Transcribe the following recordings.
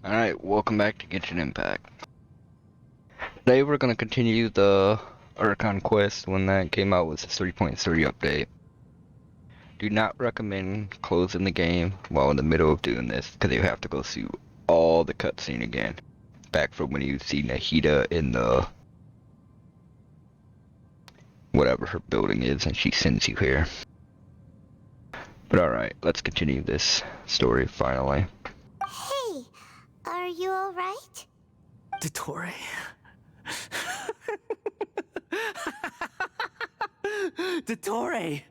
Alright, welcome back to Genshin Impact. Today we're going to continue the Archon quest when that came out with the 3.3 update. Do not recommend closing the game while in the middle of doing this, because you have to go through all the cutscene again. Back from when you see Nahida in the... whatever her building is, and she sends you here. But alright, let's continue this story finally. Hey, are you alright? Dottore? Dottore!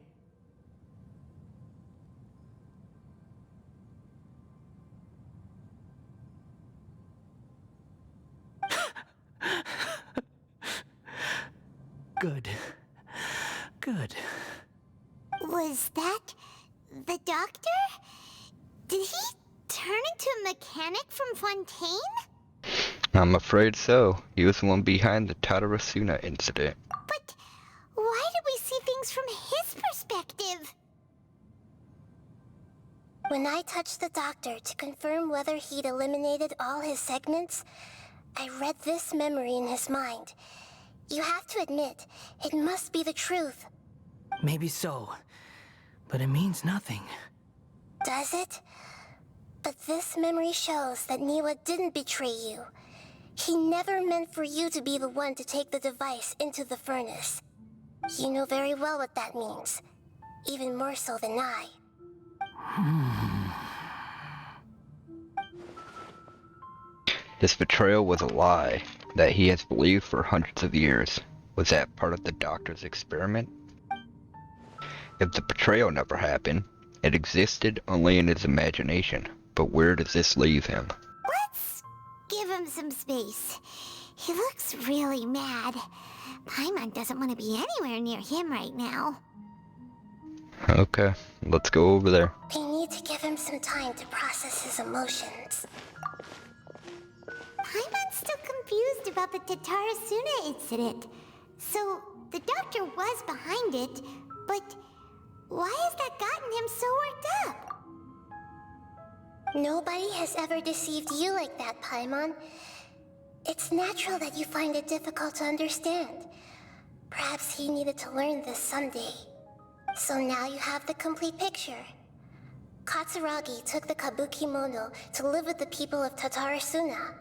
Good. Good. Was that the doctor? Did he turn into a mechanic from Fontaine? I'm afraid so. He was the one behind the Tatarasuna incident. But why did we see things from his perspective? When I touched the doctor to confirm whether he'd eliminated all his segments, I read this memory in his mind. You have to admit, it must be the truth. Maybe so, but it means nothing. Does it? But this memory shows that Niwa didn't betray you. He never meant for you to be the one to take the device into the furnace. You know very well what that means. Even more so than I. This betrayal was a lie that he has believed for hundreds of years. Was that part of the doctor's experiment? If the betrayal never happened, it existed only in his imagination. But where does this leave him? Let's give him some space. He looks really mad. Paimon doesn't want to be anywhere near him right now. Okay, let's go over there. We need to give him some time to process his emotions. Paimon's still confused about the Tatarasuna incident. So, the doctor was behind it, but why has that gotten him so worked up? Nobody has ever deceived you like that, Paimon. It's natural that you find it difficult to understand. Perhaps he needed to learn this someday. So now you have the complete picture. Katsuragi took the Kabuki Mono to live with the people of Tatarasuna.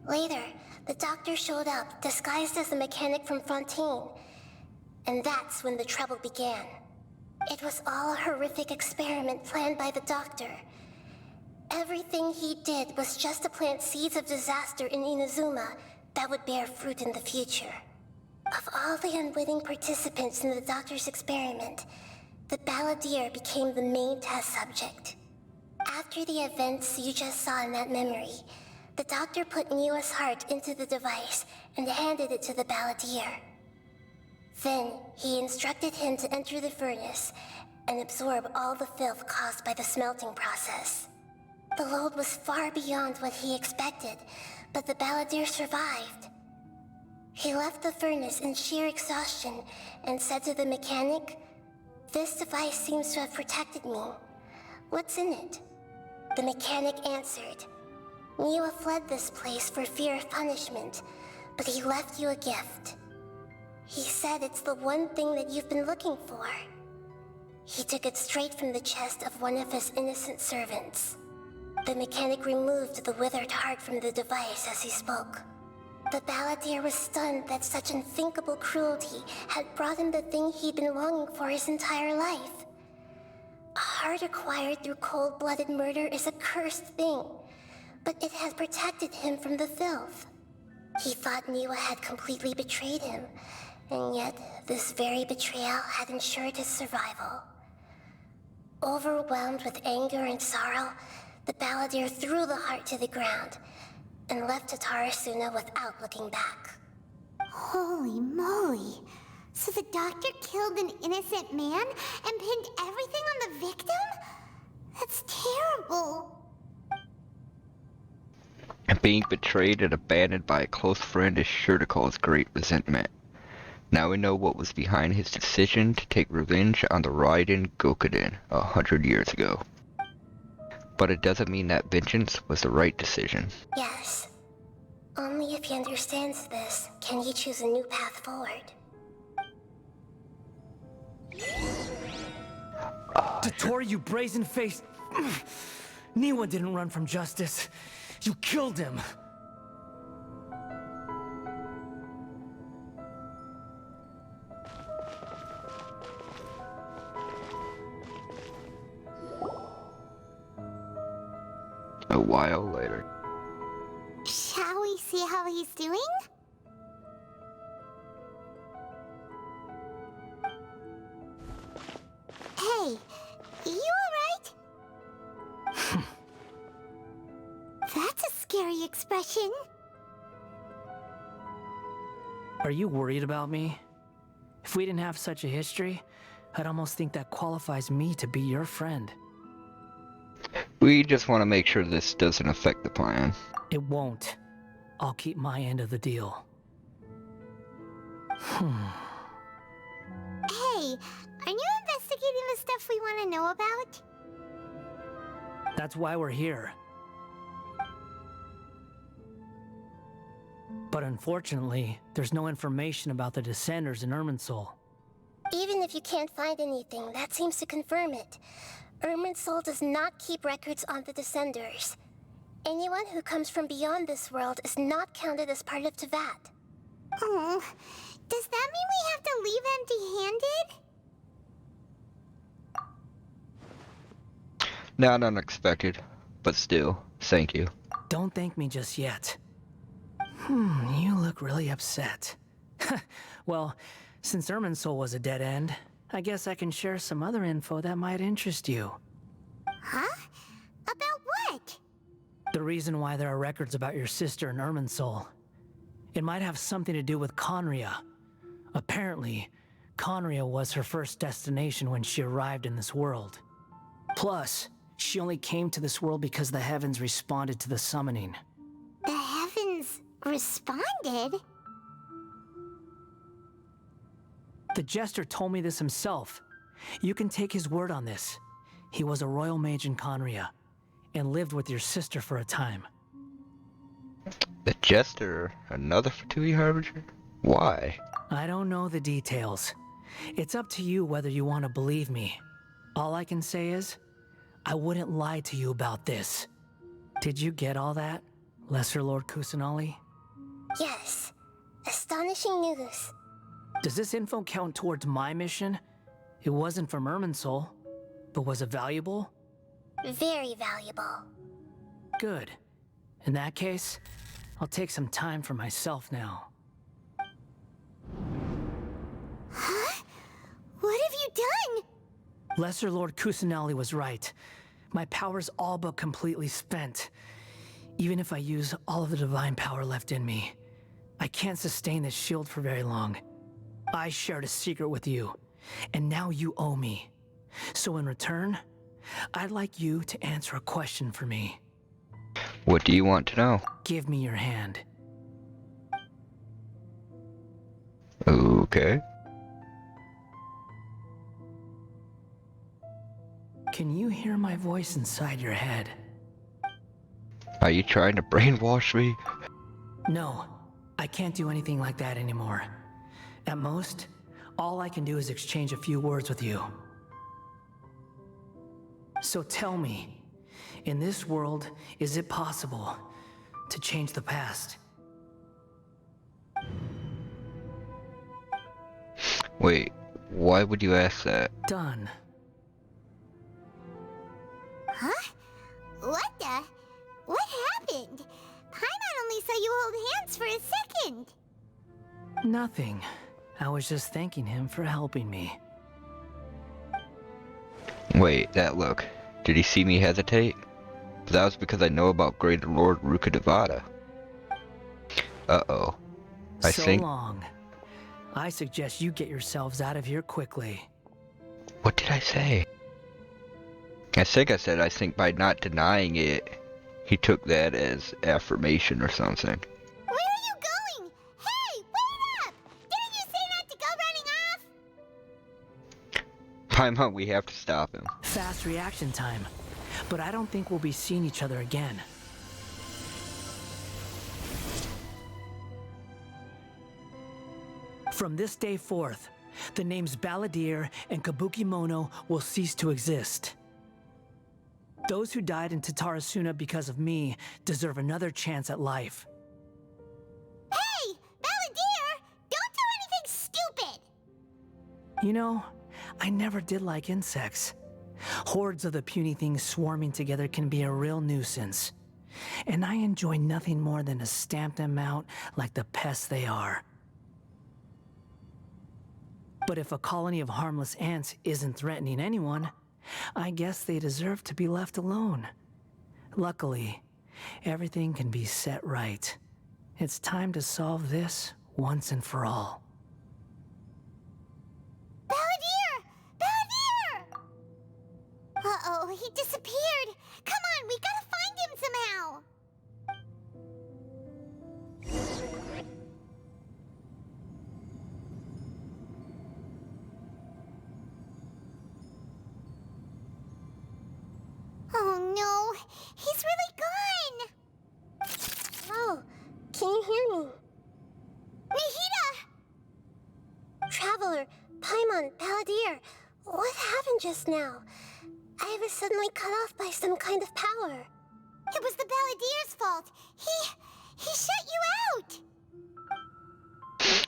Later, the doctor showed up, disguised as a mechanic from Fontaine. And that's when the trouble began. It was all a horrific experiment planned by the doctor. Everything he did was just to plant seeds of disaster in Inazuma that would bear fruit in the future. Of all the unwitting participants in the doctor's experiment, the balladeer became the main test subject. After the events you just saw in that memory, the doctor put Niwa's heart into the device and handed it to the balladeer. Then, he instructed him to enter the furnace and absorb all the filth caused by the smelting process. The load was far beyond what he expected, but the balladeer survived. He left the furnace in sheer exhaustion and said to the mechanic, "This device seems to have protected me. What's in it?" The mechanic answered, "Niwa fled this place for fear of punishment, but he left you a gift. He said it's the one thing that you've been looking for." He took it straight from the chest of one of his innocent servants. The mechanic removed the withered heart from the device as he spoke. The balladeer was stunned that such unthinkable cruelty had brought him the thing he'd been longing for his entire life. A heart acquired through cold-blooded murder is a cursed thing, but it had protected him from the filth. He thought Niwa had completely betrayed him, and yet this very betrayal had ensured his survival. Overwhelmed with anger and sorrow, the balladeer threw the heart to the ground and left Tatarasuna without looking back. Holy moly! So the doctor killed an innocent man and pinned everything on the victim? That's terrible! And being betrayed and abandoned by a close friend is sure to cause great resentment. Now we know what was behind his decision to take revenge on the Raiden Gokuden 100 years ago. but it doesn't mean that vengeance was the right decision. Yes. Only if he understands this can he choose a new path forward. Detour, you brazen-faced... Niwa didn't run from justice. You killed him. A while later. Shall we see how he's doing? Hey, you alright? That's a scary expression. Are you worried about me? If we didn't have such a history, I'd almost think that qualifies me to be your friend. We just want to make sure this doesn't affect the plan. It won't. I'll keep my end of the deal. Hey, are you investigating the stuff we want to know about? That's why we're here. But unfortunately, there's no information about the Descenders in Irminsul. Even if you can't find anything, that seems to confirm it. Irminsul does not keep records on the Descenders. Anyone who comes from beyond this world is not counted as part of Teyvat. Oh, does that mean we have to leave empty-handed? Not unexpected, but still, thank you. Don't thank me just yet. You look really upset. Well, since Irminsul was a dead end, I guess I can share some other info that might interest you. Huh? About what? The reason why there are records about your sister in Irminsul. It might have something to do with Conria. Apparently, Conria was her first destination when she arrived in this world. Plus, she only came to this world because the heavens responded to the summoning. The heavens responded? The Jester told me this himself. You can take his word on this. He was a royal mage in Conria, and lived with your sister for a time. The Jester, another Fatui Harbinger? Why? I don't know the details. It's up to you whether you want to believe me. All I can say is, I wouldn't lie to you about this. Did you get all that, Lesser Lord Kusanali? Yes. Astonishing news. Does this info count towards my mission? It wasn't from Irminsul, but was it valuable? Very valuable. Good. In that case, I'll take some time for myself now. Huh? What have you done? Lesser Lord Kusanali was right. My power's all but completely spent. Even if I use all of the divine power left in me, I can't sustain this shield for very long. I shared a secret with you, and now you owe me. So in return, I'd like you to answer a question for me. What do you want to know? Give me your hand. Okay. Can you hear my voice inside your head? Are you trying to brainwash me? No, I can't do anything like that anymore. At most, all I can do is exchange a few words with you. So tell me, in this world, is it possible to change the past? Wait, why would you ask that? Done. Huh? What the? What happened? Paimon only saw you hold hands for a second. Nothing. I was just thanking him for helping me. Wait, that look. Did he see me hesitate? That was because I know about Greater Lord Rukkhadevata. Uh-oh. I So think... long. I suggest you get yourselves out of here quickly. What did I say? I think by not denying it, he took that as affirmation or something. Where are you going? Hey, wait up! Didn't you say not to go running off? Paimon, we have to stop him. Fast reaction time. but I don't think we'll be seeing each other again. From this day forth, the names Balladeer and Kabukimono will cease to exist. Those who died in Tatarasuna because of me deserve another chance at life. Hey! Balladeer! Don't do anything stupid! You know, I never did like insects. Hordes of the puny things swarming together can be a real nuisance. And I enjoy nothing more than to stamp them out like the pests they are. But if a colony of harmless ants isn't threatening anyone, I guess they deserve to be left alone. Luckily, everything can be set right. It's time to solve this once and for all. Balladeer! Balladeer! Uh-oh, he disappeared. Come on, we gotta find him somehow. Oh no, he's really gone. Oh, can you hear me? Nahida! Traveler, Paimon, Balladeer, what happened just now? I was suddenly cut off by some kind of power. It was the Balladeer's fault. He shut you out.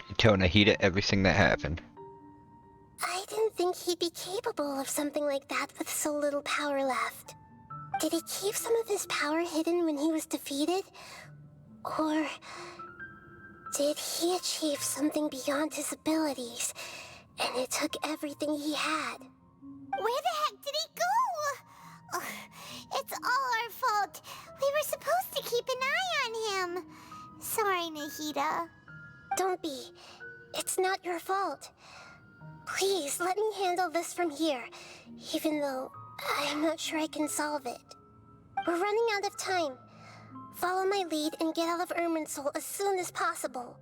You tell Nahida everything that happened. I didn't think he'd be capable of something like that with so little power left. Did he keep some of his power hidden when he was defeated? Or did he achieve something beyond his abilities, and it took everything he had? Where the heck did he go? Ugh, it's all our fault. We were supposed to keep an eye on him. Sorry, Nahida. Don't be. It's not your fault. Please, let me handle this from here, even though I'm not sure I can solve it. We're running out of time. Follow my lead and get out of Irminsul as soon as possible.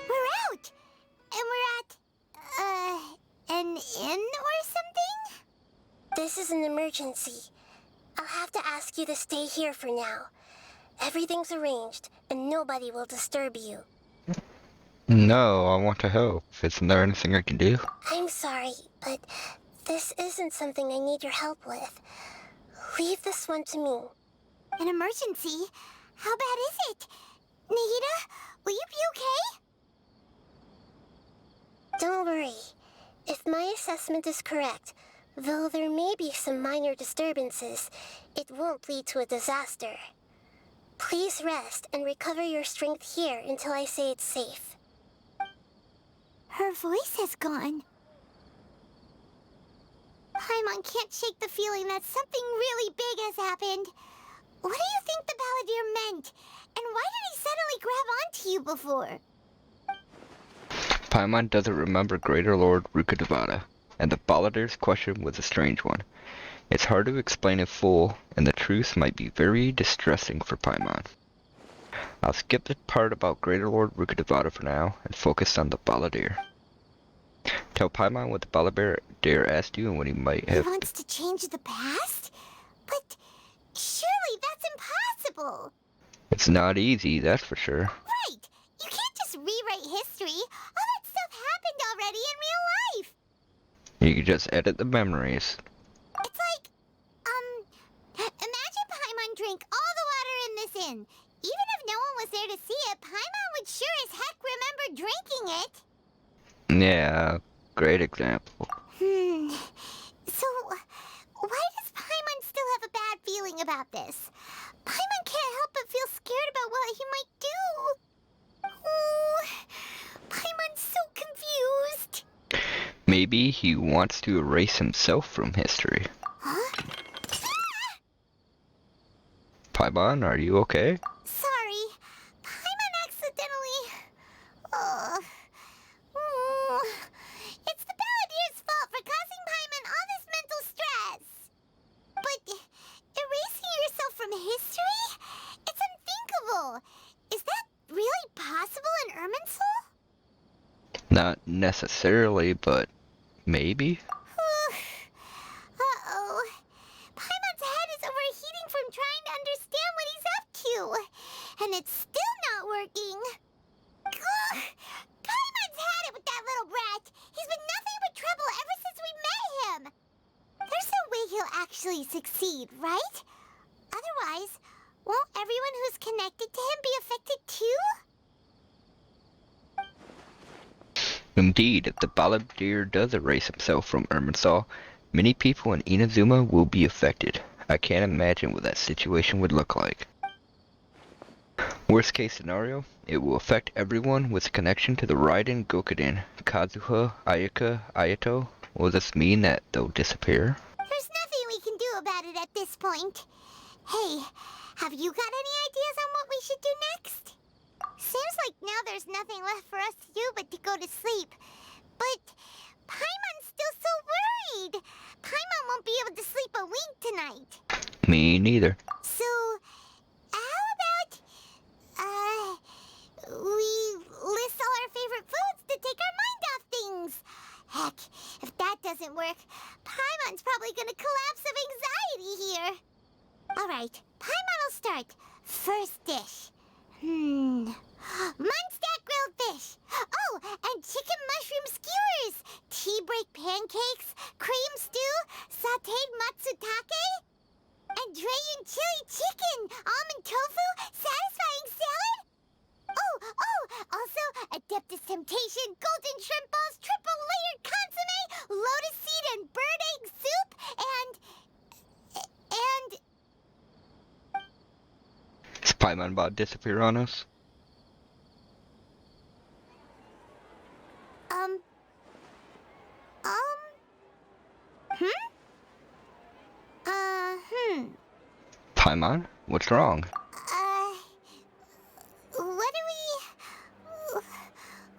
We're out! And we're at, an inn or something? This is an emergency. I'll have to ask you to stay here for now. Everything's arranged, and nobody will disturb you. No, I want to help. Isn't there anything I can do? I'm sorry, but this isn't something I need your help with. Leave this one to me. An emergency? How bad is it? Nahida, will you be okay? Don't worry. If my assessment is correct, though there may be some minor disturbances, it won't lead to a disaster. Please rest and recover your strength here until I say it's safe. Her voice has gone. Paimon can't shake the feeling that something really big has happened. What do you think the Balladeer meant? And why did he suddenly grab onto you before? Paimon doesn't remember Greater Lord Rukkhadevata, and the Balladeer's question was a strange one. It's hard to explain in full, and the truth might be very distressing for Paimon. I'll skip the part about Greater Lord Rukkhadevata for now, and focus on the Balladeer. Tell Paimon what the Balladeer asked you and what he might have... He wants to change the past? But surely that's impossible! It's not easy, that's for sure. Right! You can't just rewrite history. All that stuff happened already in real life. You can just edit the memories. It's like, imagine Paimon drank all the water in this inn. Even if no one was there to see it, Paimon would sure as heck remember drinking it. Yeah, great example. So, why does Paimon still have a bad feeling about this? Paimon can't help but feel scared about what he might do. Oh, Paimon's so confused. Maybe he wants to erase himself from history. Huh? Paimon, are you okay? Sorry, Paimon accidentally... Not necessarily, but maybe? Uh-oh. Paimon's head is overheating from trying to understand what he's up to. And it's still not working. Ugh. Paimon's had it with that little brat. He's been nothing but trouble ever since we met him. There's no way he'll actually succeed, right? Otherwise, won't everyone who's connected to him be affected too? Indeed, if the Balladeer does erase himself from Irminsul, many people in Inazuma will be affected. I can't imagine what that situation would look like. Worst case scenario, it will affect everyone with connection to the Raiden Gokuden. Kazuha, Ayaka, Ayato. Will this mean that they'll disappear? There's nothing we can do about it at this point. Hey, have you got any ideas on what we should do next? Seems like now there's nothing left for us to do but to go to sleep. But Paimon's still so worried. Paimon won't be able to sleep a wink tonight. Me neither. So, how about, we list all our favorite foods to take our mind off things? Heck, if that doesn't work, Paimon's probably gonna collapse of anxiety here. Alright, Paimon will start. First dish. Munstack grilled fish. Oh, and chicken mushroom skewers. Tea break pancakes. Cream stew. Sauteed matsutake. And Dragon chili chicken. Almond tofu. Satisfying salad. Oh, also Adeptus Temptation. Golden shrimp balls. Triple layered consomme. Lotus seed and bird egg soup. And... Is Paimon about to disappear on us? Paimon? What's wrong? What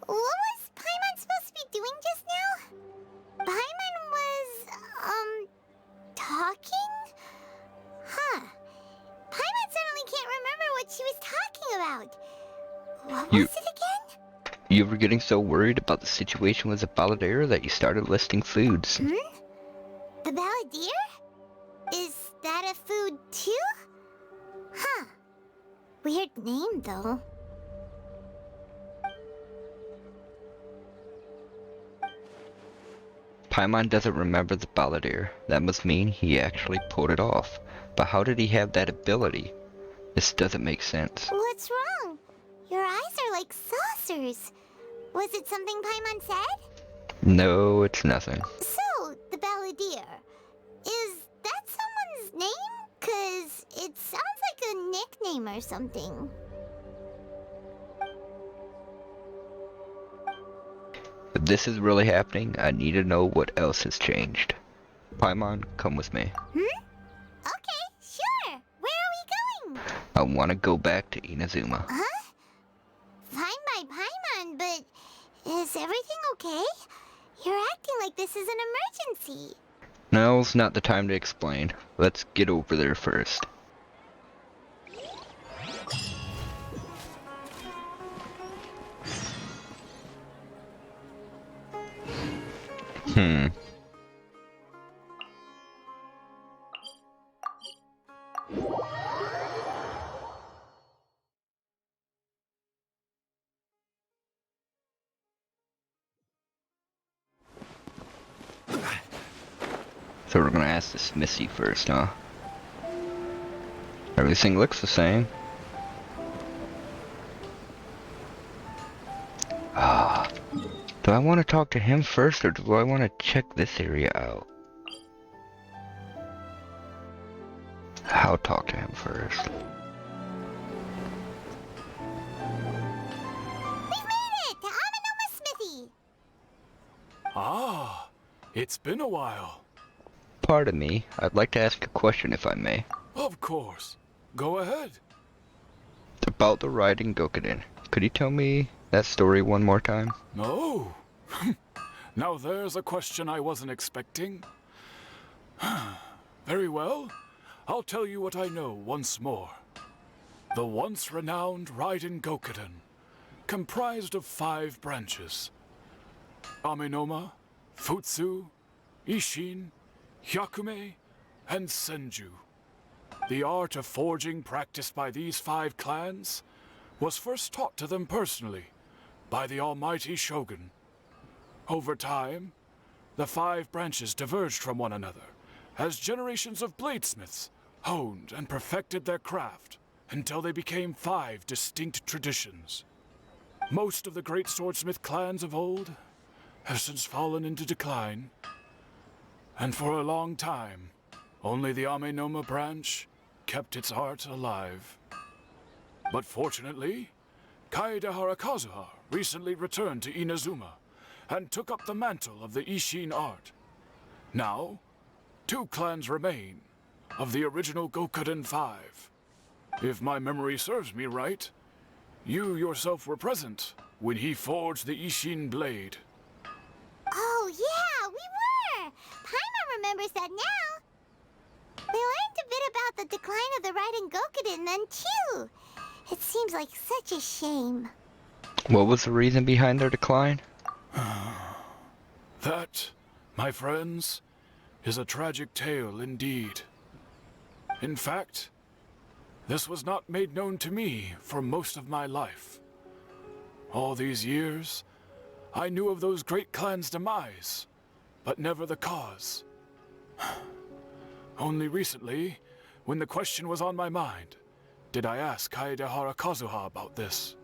was Paimon supposed to be doing just now? Paimon was, talking? Huh. Paimon suddenly can't remember what she was talking about. What was it again? You were getting so worried about the situation with the Balladeer that you started listing foods. The Balladeer? Is that a food too? Huh. Weird name, though. Paimon doesn't remember the Balladeer. That must mean he actually pulled it off. But how did he have that ability? This doesn't make sense. What's wrong? Your eyes are like saucers. Was it something Paimon said? No, it's nothing. So, the Balladeer. Is that someone's name? 'Cause it sounds like a nickname or something. If this is really happening, I need to know what else has changed. Paimon, come with me. Okay, sure. Where are we going? I want to go back to Inazuma. Huh? Fine by Paimon, but is everything okay? You're acting like this is an emergency. Now's not the time to explain. Let's get over there first. So we're gonna ask this Missy first, huh? Everything looks the same. Do I want to talk to him first, or do I want to check this area out? I'll talk to him first. We've made it to Amanoma Smithy. Ah, it's been a while. Pardon me, I'd like to ask a question if I may. Of course. Go ahead. About the Raiden Gokuden. Could you tell me that story one more time? No. Now there's a question I wasn't expecting. Very well. I'll tell you what I know once more. The once renowned Raiden Gokuden, comprised of 5 branches. Amenoma, Futsu, Ishin, Hyakume, and Senju. The art of forging practiced by these 5 clans was first taught to them personally by the almighty Shogun. Over time, the 5 branches diverged from one another as generations of bladesmiths honed and perfected their craft until they became 5 distinct traditions. Most of the great swordsmith clans of old have since fallen into decline, and for a long time, only the Amenoma branch kept its art alive. But fortunately, Kaedehara Kazuha recently returned to Inazuma and took up the mantle of the Ishin art. Now, 2 clans remain of the original Gokuden 5. If my memory serves me right, you yourself were present when he forged the Ishin blade. Oh, yeah, we were! Paimon remembers that now. We learned a bit about the decline of the Raiden Gokuden then, too. It seems like such a shame. What was the reason behind their decline? That, my friends, is a tragic tale indeed. In fact, this was not made known to me for most of my life. All these years, I knew of those great clans' demise, but never the cause. Only recently, when the question was on my mind, did I ask Kaedehara Kazuha about this.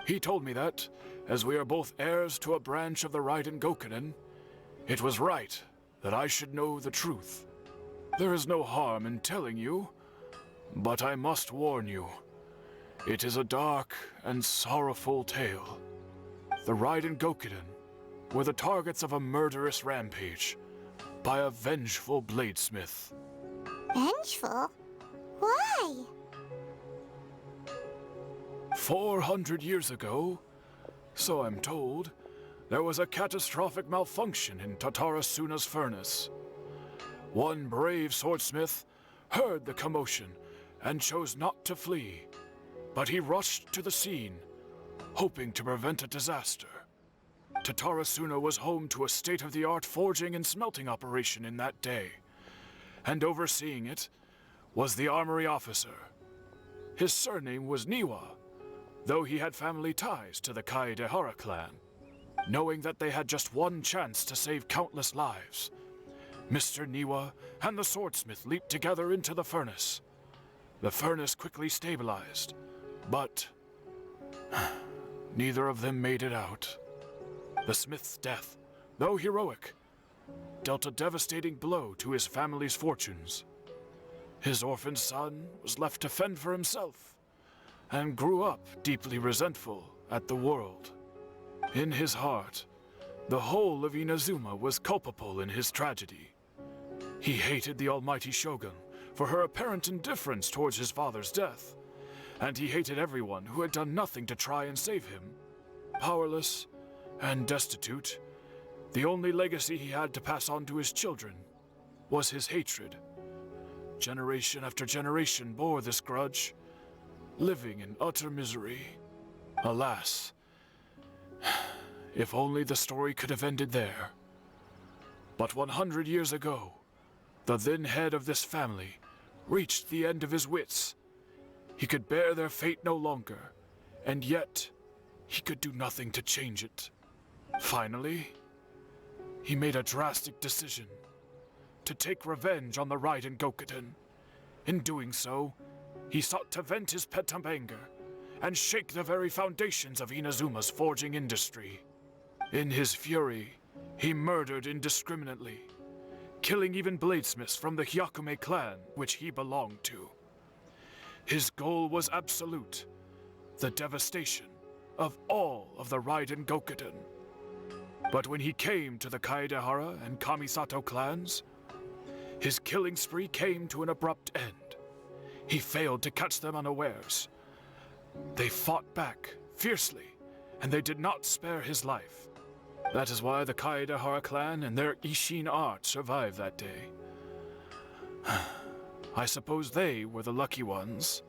He told me that, as we are both heirs to a branch of the Raiden Gokunen, it was right that I should know the truth. There is no harm in telling you, but I must warn you. It is a dark and sorrowful tale. The Raiden Gokunen were the targets of a murderous rampage by a vengeful bladesmith. Vengeful? Why? 400 years ago, so I'm told, there was a catastrophic malfunction in Tatarasuna's furnace. One brave swordsmith heard the commotion and chose not to flee, but he rushed to the scene, hoping to prevent a disaster. Tatarasuna was home to a state-of-the-art forging and smelting operation in that day, and overseeing it was the armory officer. His surname was Niwa, though he had family ties to the Kaedehara clan. Knowing that they had just one chance to save countless lives, Mr. Niwa and the swordsmith leaped together into the furnace. The furnace quickly stabilized, but neither of them made it out. The smith's death, though heroic, dealt a devastating blow to his family's fortunes. His orphaned son was left to fend for himself, and grew up deeply resentful at the world. In his heart, the whole of Inazuma was culpable in his tragedy. He hated the almighty Shogun for her apparent indifference towards his father's death, and he hated everyone who had done nothing to try and save him. Powerless and destitute, the only legacy he had to pass on to his children was his hatred. Generation after generation bore this grudge, living in utter misery. Alas, if only the story could have ended there. But 100 years ago, the then head of this family reached the end of his wits. He could bear their fate no longer, and yet he could do nothing to change it. Finally, he made a drastic decision to take revenge on the Raiden Gokuden. In doing so, he sought to vent his pent-up anger and shake the very foundations of Inazuma's forging industry. In his fury, he murdered indiscriminately, killing even bladesmiths from the Hyakume clan which he belonged to. His goal was absolute, the devastation of all of the Raiden Gokuden. But when he came to the Kaedehara and Kamisato clans, his killing spree came to an abrupt end. He failed to catch them unawares. They fought back fiercely, and they did not spare his life. That is why the Kaedehara clan and their Ishin art survived that day. I suppose they were the lucky ones,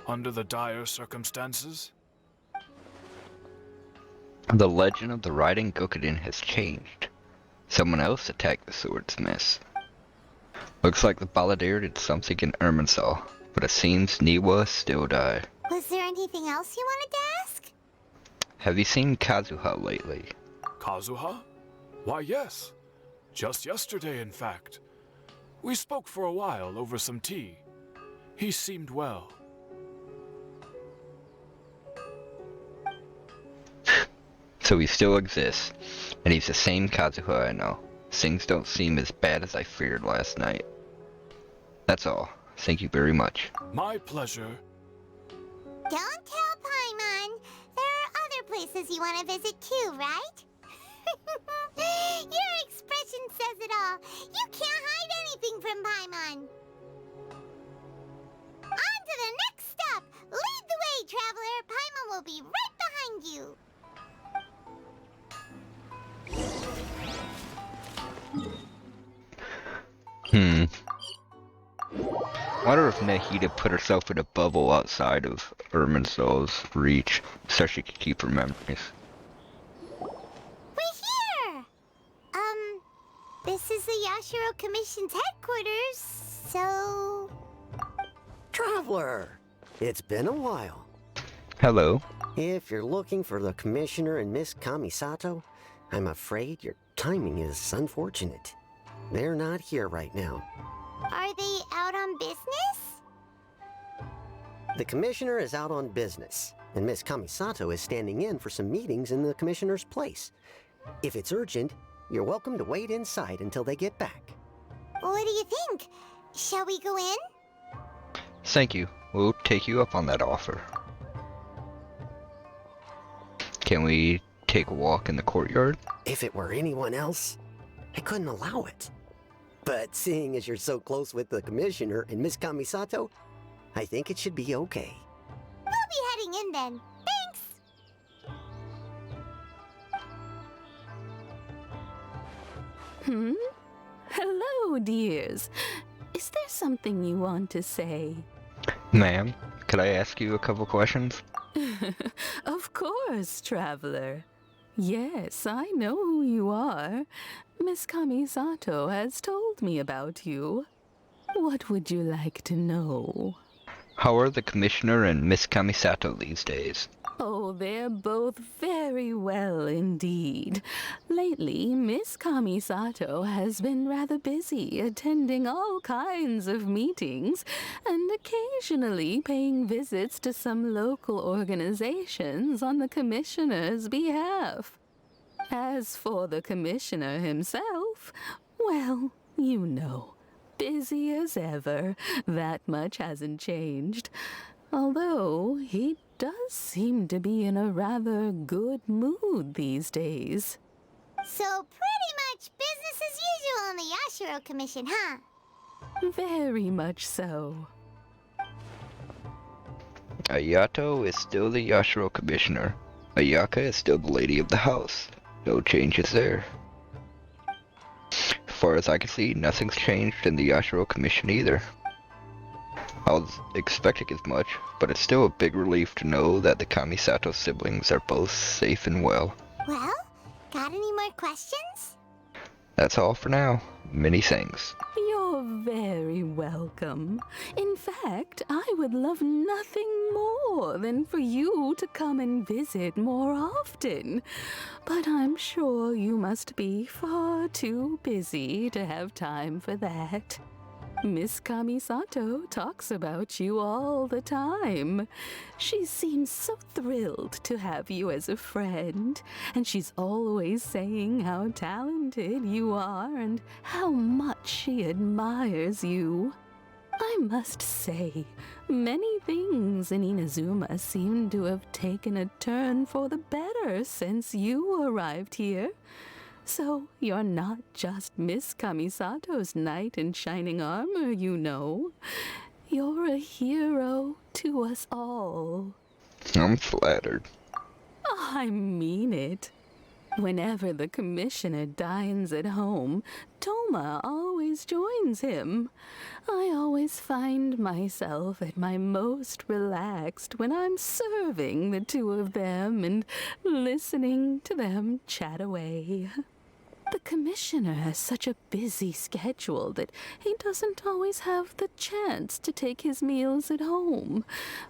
under the dire circumstances. The legend of the Riding Gokuden has changed. Someone else attacked the swordsmiths. Looks like the Balladeer did something in Irminsul, but it seems Niwa still died. Was there anything else you wanted to ask? Have you seen Kazuha lately? Kazuha? Why, yes. Just yesterday, in fact. We spoke for a while over some tea. He seemed well. So he still exists, and he's the same Kazuha I know. Things don't seem as bad as I feared last night. That's all. Thank you very much. My pleasure. Don't tell Paimon. There are other places you want to visit too, right? Your expression says it all. You can't hide anything from Paimon. On to the next stop. Lead the way, traveler. Paimon will be right behind you. Wonder if Nahida put herself in a bubble outside of Irminsul's reach, so she could keep her memories. We're here! This is the Yashiro Commission's headquarters, so... Traveler! It's been a while. Hello. If you're looking for the Commissioner and Miss Kamisato, I'm afraid your timing is unfortunate. They're not here right now. Are they out on business? The Commissioner is out on business, and Miss Kamisato is standing in for some meetings in the Commissioner's place. If it's urgent, you're welcome to wait inside until they get back. What do you think? Shall we go in? Thank you. We'll take you up on that offer. Can we take a walk in the courtyard? If it were anyone else, I couldn't allow it. But seeing as you're so close with the Commissioner and Miss Kamisato, I think it should be okay. We'll be heading in then. Thanks! Hello, dears. Is there something you want to say? Ma'am, could I ask you a couple questions? Of course, traveler. Yes, I know who you are. Miss Kamisato has told me about you. What would you like to know? How are the Commissioner and Miss Kamisato these days? Oh, they're both very well indeed. Lately, Miss Kamisato has been rather busy attending all kinds of meetings and occasionally paying visits to some local organizations on the Commissioner's behalf. As for the Commissioner himself, well, you know, busy as ever. That much hasn't changed. Although he does seem to be in a rather good mood these days. So pretty much business as usual in the Yashiro Commission, huh? Very much so. Ayato is still the Yashiro Commissioner. Ayaka is still the lady of the house. No changes there. As far as I can see, nothing's changed in the Yashiro Commission either. I was expecting as much, but it's still a big relief to know that the Kamisato siblings are both safe and well. Well, got any more questions? That's all for now. Many thanks. You're very welcome. In fact, I would love nothing more than for you to come and visit more often. But I'm sure you must be far too busy to have time for that. Miss Kamisato talks about you all the time. She seems so thrilled to have you as a friend, and she's always saying how talented you are and how much she admires you. I must say, many things in Inazuma seem to have taken a turn for the better since you arrived here. So you're not just Miss Kamisato's knight in shining armor, you know. You're a hero to us all. I'm flattered. I mean it. Whenever the Commissioner dines at home, Toma always always joins him. I always find myself at my most relaxed when I'm serving the two of them and listening to them chat away. The commissioner has such a busy schedule that he doesn't always have the chance to take his meals at home,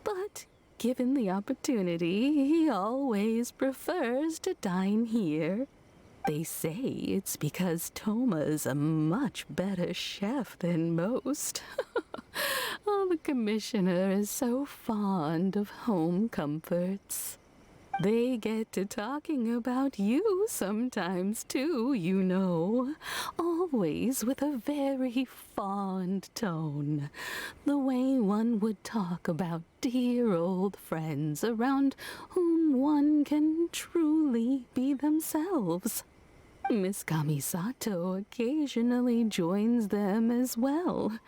but given the opportunity, he always prefers to dine here. They say it's because Toma's a much better chef than most. Oh, the commissioner is so fond of home comforts. They get to talking about you sometimes, too, you know. Always with a very fond tone. The way one would talk about dear old friends around whom one can truly be themselves. Miss Kamisato occasionally joins them as well.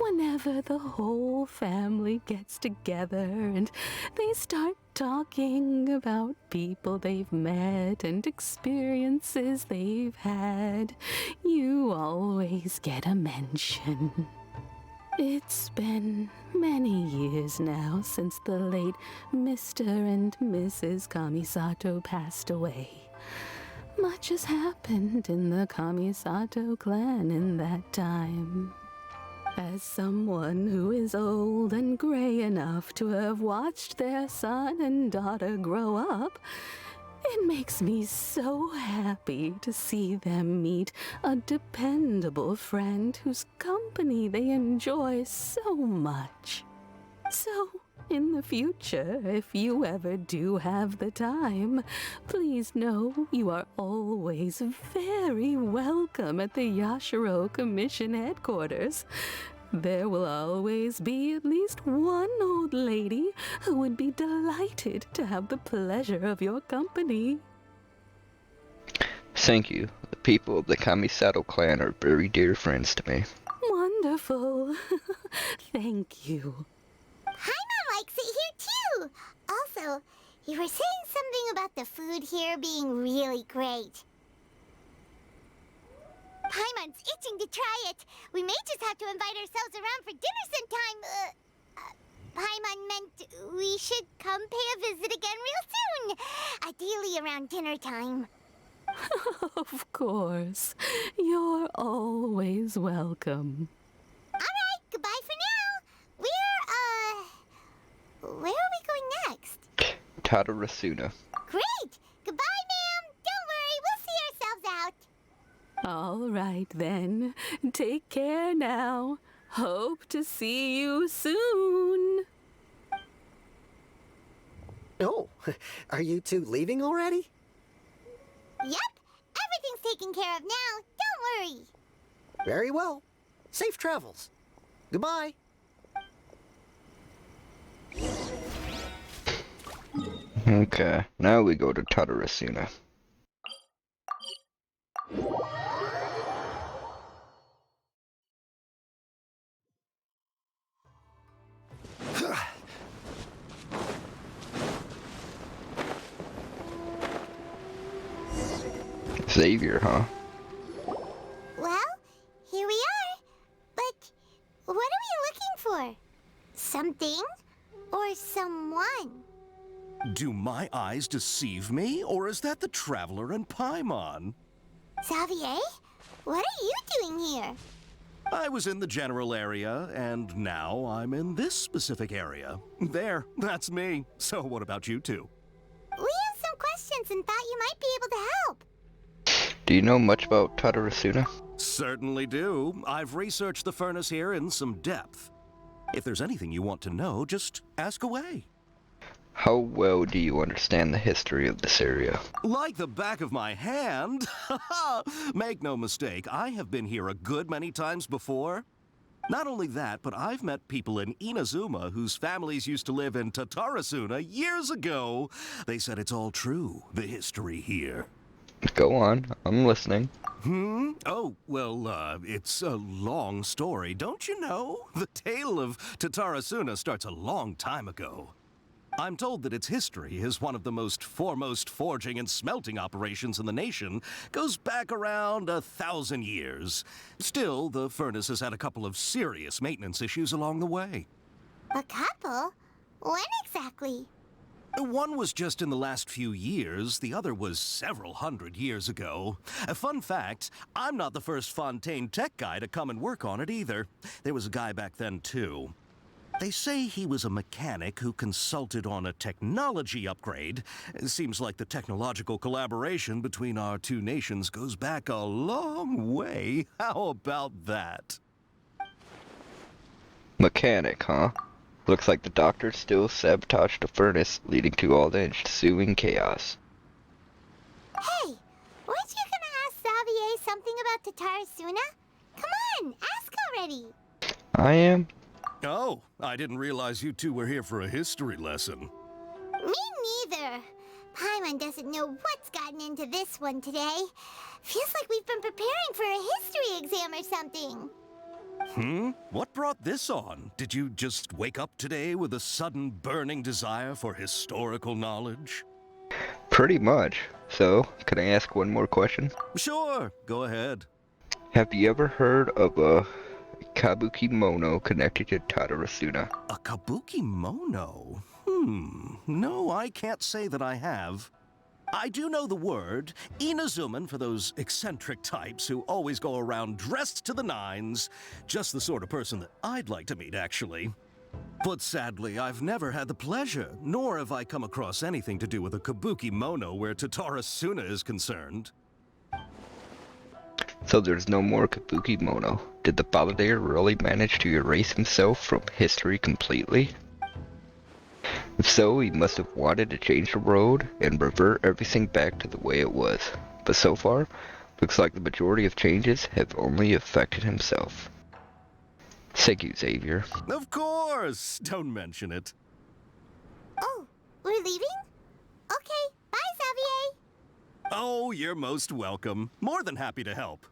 Whenever the whole family gets together and they start talking about people they've met and experiences they've had, you always get a mention. It's been many years now since the late Mr. and Mrs. Kamisato passed away. Much has happened in the Kamisato clan in that time. As someone who is old and gray enough to have watched their son and daughter grow up, it makes me so happy to see them meet a dependable friend whose company they enjoy so much. So, in the future, if you ever do have the time, please know you are always very welcome at the Yashiro Commission headquarters. There will always be at least one old lady who would be delighted to have the pleasure of your company. Thank you. The people of the Kamisato clan are very dear friends to me. Wonderful. Thank you. Paimon likes it here too. Also, you were saying something about the food here being really great. Paimon's itching to try it. We may just have to invite ourselves around for dinner sometime. Paimon meant we should come pay a visit again real soon. Ideally around dinner time. Of course. You're always welcome. Alright, goodbye for now. Where are we going next? Tadarasuna. Great! Goodbye, ma'am! Don't worry, we'll see ourselves out. All right, then. Take care now. Hope to see you soon. Oh, are you two leaving already? Yep, everything's taken care of now. Don't worry. Very well. Safe travels. Goodbye. Okay, now we go to Tadarasuna. Xavier, huh? Well, here we are. But what are we looking for? Something or someone? Do my eyes deceive me, or is that the Traveler and Paimon? Xavier, what are you doing here? I was in the general area, and now I'm in this specific area. There, that's me. So what about you two? We have some questions and thought you might be able to help. Do you know much about Tadarasuna? Certainly do. I've researched the furnace here in some depth. If there's anything you want to know, just ask away. How well do you understand the history of this area? Like the back of my hand. Make no mistake, I have been here a good many times before. Not only that, but I've met people in Inazuma whose families used to live in Tatarasuna years ago. They said it's all true, the history here. Go on, I'm listening. Oh, well, it's a long story, don't you know? The tale of Tatarasuna starts a long time ago. I'm told that its history as one of the most foremost forging and smelting operations in the nation goes back around 1,000 years. Still, the furnace has had a couple of serious maintenance issues along the way. A couple? When exactly? One was just in the last few years, the other was several hundred years ago. A fun fact, I'm not the first Fontaine tech guy to come and work on it either. There was a guy back then too. They say he was a mechanic who consulted on a technology upgrade. It seems like the technological collaboration between our two nations goes back a long way. How about that? Mechanic, huh? Looks like the doctor still sabotaged the furnace, leading to all the ensuing chaos. Hey, weren't you gonna ask Xavier something about Tatarasuna? Come on, ask already. I am? Oh, I didn't realize you two were here for a history lesson. Me neither. Paimon doesn't know what's gotten into this one today. Feels like we've been preparing for a history exam or something. What brought this on? Did you just wake up today with a sudden burning desire for historical knowledge? Pretty much. So, can I ask one more question? Sure, go ahead. Have you ever heard of a kabuki mono connected to Tatarasuna? A kabuki mono? No, I can't say that I have. I do know the word, Inazuman for those eccentric types who always go around dressed to the nines. Just the sort of person that I'd like to meet, actually. But sadly, I've never had the pleasure, nor have I come across anything to do with a kabuki mono where Tatarasuna is concerned. So there's no more kabuki mono. Did the Balladeer really manage to erase himself from history completely? If so, he must have wanted to change the road and revert everything back to the way it was. But so far, looks like the majority of changes have only affected himself. Thank you, Xavier. Of course! Don't mention it. Oh, we're leaving? Okay, bye, Xavier. Oh, you're most welcome. More than happy to help.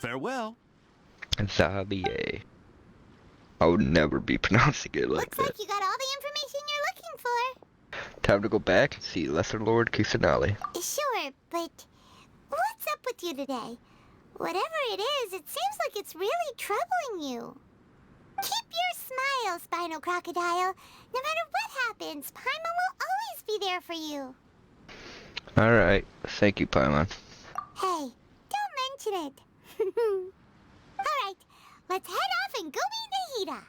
Farewell. Xavier. I would never be pronouncing it like Looks that. like you got all the information you're looking for. Time to go back and see Lesser Lord Kusanali. Sure, but what's up with you today? Whatever it is, it seems like it's really troubling you. Keep your smile, Spinal Crocodile. No matter what happens, Paimon will always be there for you. Alright, thank you, Paimon. Hey, don't mention it. Alright, let's head off and go meet Nahida.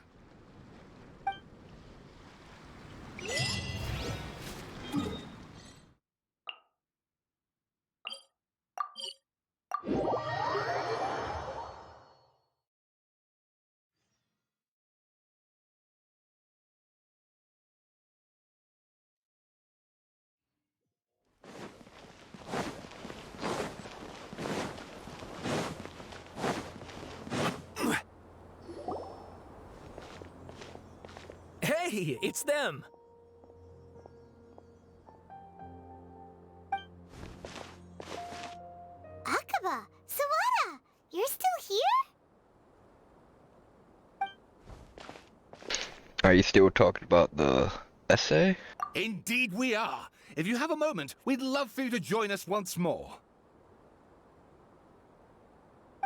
Hey, it's them! Akaba, Sawada, you're still here? Are you still talking about the essay? Indeed we are. If you have a moment, we'd love for you to join us once more.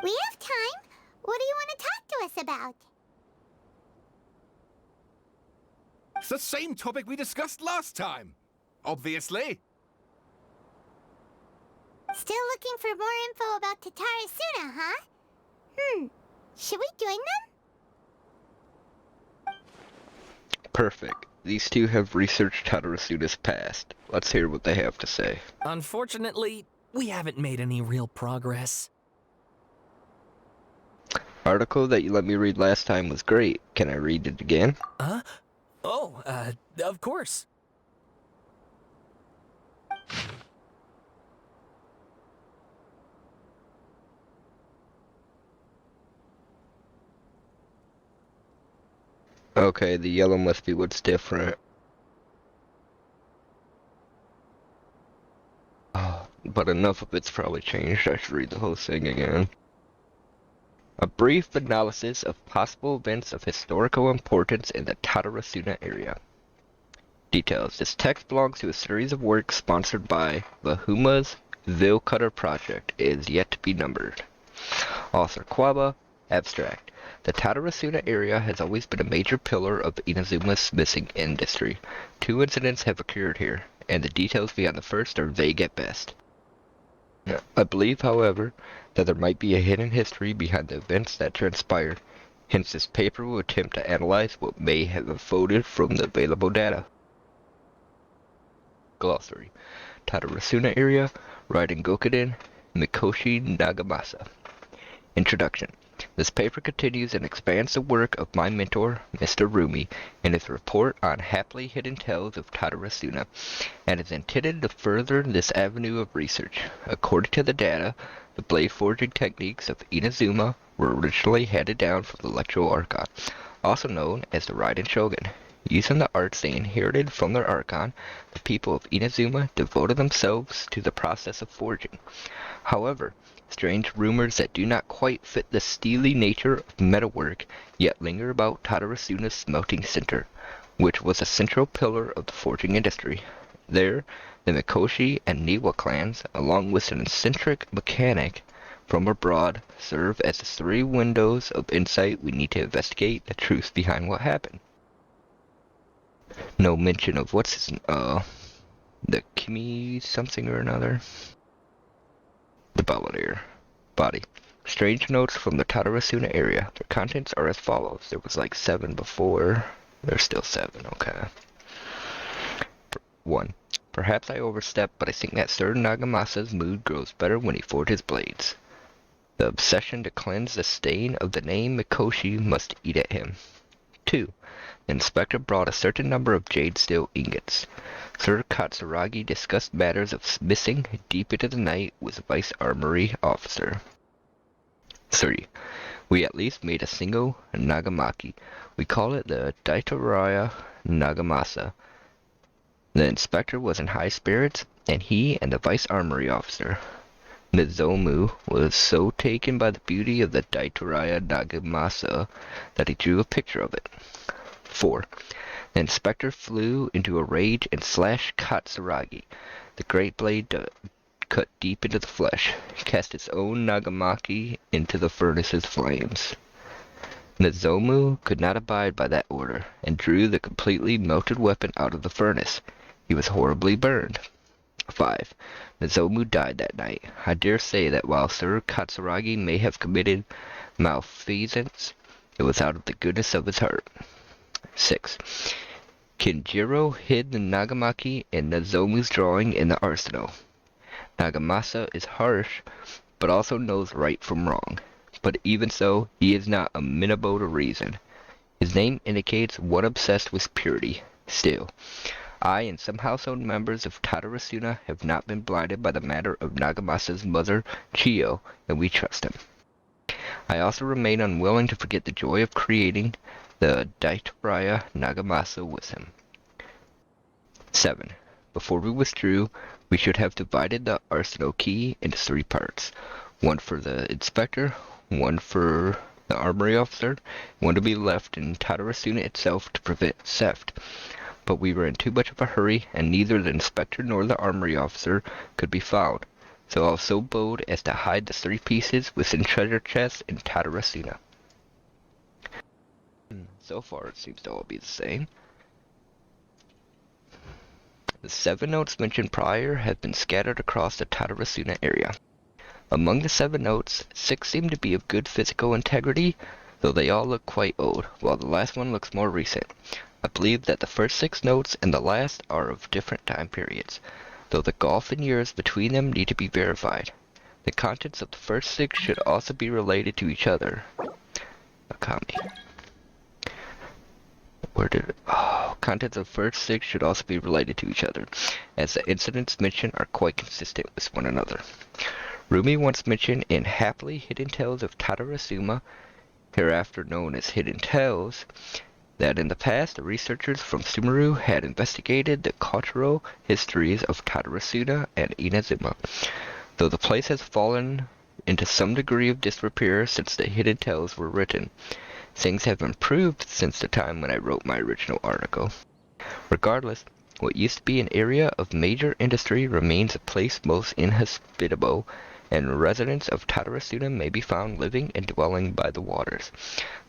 We have time. What do you want to talk to us about? It's the same topic we discussed last time. Obviously. Still looking for more info about Tatarasuna, huh? Should we join them? Perfect. These two have researched Tatarasuna's past. Let's hear what they have to say. Unfortunately, we haven't made any real progress. Article that you let me read last time was great. Can I read it again? Huh? Oh, of course. Okay, the yellow must be what's different. Oh, but enough of it's probably changed. I should read the whole thing again. A brief analysis of possible events of historical importance in the Tatarasuna area. Details. This text belongs to a series of works sponsored by Lahuma's Veil Cutter Project. It is yet to be numbered. Author Quaba. Abstract. The Tatarasuna area has always been a major pillar of Inazuma's smithing industry. 2 incidents have occurred here, and the details beyond the first are vague at best. I believe, however, that there might be a hidden history behind the events that transpired. Hence, this paper will attempt to analyze what may have unfolded from the available data. Glossary. Tatarasuna area, Raiden Gokuden, Mikoshi Nagamasa. Introduction. This paper continues and expands the work of my mentor, Mr. Rumi, in his report on Happily Hidden Tales of Tatarasuna, and is intended to further this avenue of research. According to the data, the blade forging techniques of Inazuma were originally handed down from the Electro Archon, also known as the Raiden Shogun. Using the arts they inherited from their Archon, the people of Inazuma devoted themselves to the process of forging. However, strange rumors that do not quite fit the steely nature of metalwork yet linger about Tatarasuna's smelting center, which was a central pillar of the forging industry. There, the Mikoshi and Niwa clans, along with an eccentric mechanic from abroad, serve as the 3 windows of insight we need to investigate the truth behind what happened. No mention of the Kimi something or another. The Balladeer. Body. Strange notes from the Tatarasuna area. Their contents are as follows. There was like 7 before. There's still 7, okay. 1. Perhaps I overstepped, but I think that Sir Nagamasa's mood grows better when he forges blades. The obsession to cleanse the stain of the name Mikoshi must eat at him. 2. The inspector brought a certain number of jade steel ingots. Sir Katsuragi discussed matters of smithing deep into the night with the vice armory officer. 3. We at least made a single nagamaki. We call it the Daitoraya Nagamasa. The inspector was in high spirits, and he and the vice armory officer, Mizomu, was so taken by the beauty of the Daitoraya Nagamasa that he drew a picture of it. 4. The inspector flew into a rage and slashed Katsuragi. The great blade cut deep into the flesh, cast its own nagamaki into the furnace's flames. Mizomu could not abide by that order, and drew the completely melted weapon out of the furnace. He was horribly burned. 5. Mizomu died that night. I dare say that while Sir Katsuragi may have committed malfeasance, it was out of the goodness of his heart. 6. Kinjiro hid the nagamaki in Nozomu's drawing in the arsenal. Nagamasa is harsh, but also knows right from wrong. But even so, he is not amenable to reason. His name indicates one obsessed with purity. Still, I and some household members of Tatarasuna have not been blinded by the matter of Nagamasa's mother, Chiyo, and we trust him. I also remain unwilling to forget the joy of creating the Daitoraya Nagamasa with him. 7. Before we withdrew, we should have divided the arsenal key into 3 parts. 1 for the inspector, 1 for the armory officer, 1 to be left in Tatarasuna itself to prevent theft. But we were in too much of a hurry, and neither the inspector nor the armory officer could be found. So I was so bold as to hide the 3 pieces within treasure chests in Tatarasuna. So far, it seems to all be the same. The 7 notes mentioned prior have been scattered across the Tatarasuna area. Among the 7 notes, 6 seem to be of good physical integrity, though they all look quite old, while the last one looks more recent. I believe that the first 6 notes and the last are of different time periods, though the gulf in years between them need to be verified. The contents of the first 6 should also be related to each other. Akami. Contents of the first 6 should also be related to each other, as the incidents mentioned are quite consistent with one another. Rumi once mentioned in Happily Hidden Tales of Tatarasuna, hereafter known as Hidden Tales, that in the past the researchers from Sumeru had investigated the cultural histories of Tatarasuna and Inazuma. Though the place has fallen into some degree of disrepair since the Hidden Tales were written, things have improved since the time when I wrote my original article. Regardless, What used to be an area of major industry remains a place most inhospitable, and residents of Tatarasuna may be found living and dwelling by the waters.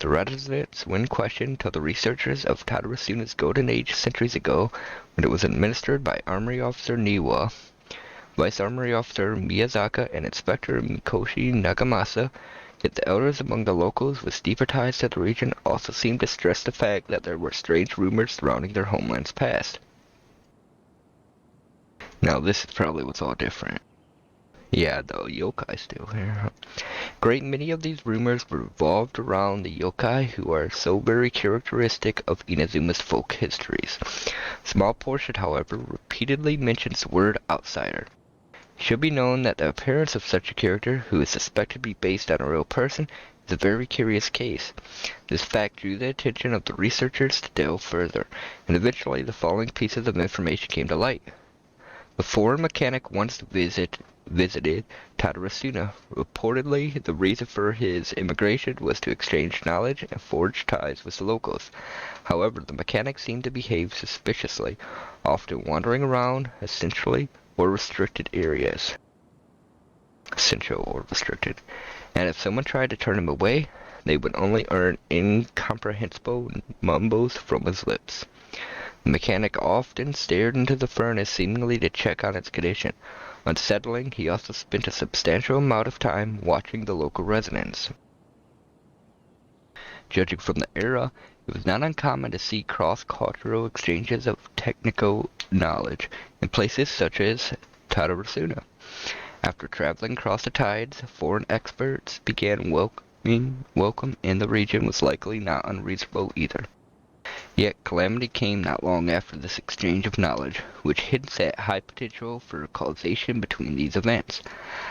The residents, when questioned, told the researchers of Tatarasuna's golden age centuries ago, when it was administered by Armory Officer Niwa, Vice Armory Officer Miyazaka, and Inspector Mikoshi Nagamasa. Yet the elders among the locals with deeper ties to the region also seemed to stress the fact that there were strange rumors surrounding their homeland's past. Now this is probably what's all different. Yeah, the yokai still here. Great many of these rumors revolved around the yokai who are so very characteristic of Inazuma's folk histories. Small portion, however, repeatedly mentions the word outsider. It should be known that the appearance of such a character, who is suspected to be based on a real person, is a very curious case. This fact drew the attention of the researchers to delve further, and eventually the following pieces of information came to light. A foreign mechanic once visited Tatarasuna. Reportedly, the reason for his immigration was to exchange knowledge and forge ties with the locals. However, the mechanic seemed to behave suspiciously, often wandering around essential or restricted areas. And if someone tried to turn him away, they would only earn incomprehensible mumbles from his lips. The mechanic often stared into the furnace, seemingly to check on its condition. Unsettling, he also spent a substantial amount of time watching the local residents. Judging from the era, it was not uncommon to see cross-cultural exchanges of technical knowledge in places such as Tatarasuna. After traveling across the tides, foreign experts began welcome in the region was likely not unreasonable either. Yet calamity came not long after this exchange of knowledge, which hints at high potential for causation between these events.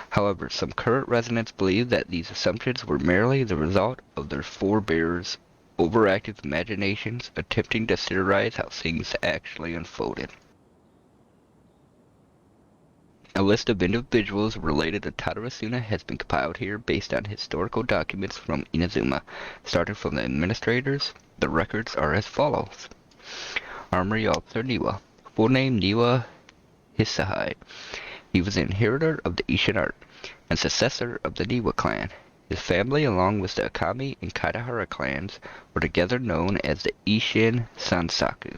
However, some current residents believe that these assumptions were merely the result of their forebears' overactive imaginations attempting to theorize how things actually unfolded. A list of individuals related to Tatarasuna has been compiled here based on historical documents from Inazuma. Starting from the administrators, the records are as follows. Armory Officer Niwa. Full name Niwa Hisahide. He was an inheritor of the Ishin art and successor of the Niwa clan. His family, along with the Akami and Kaitahara clans, were together known as the Ishin Sansaku.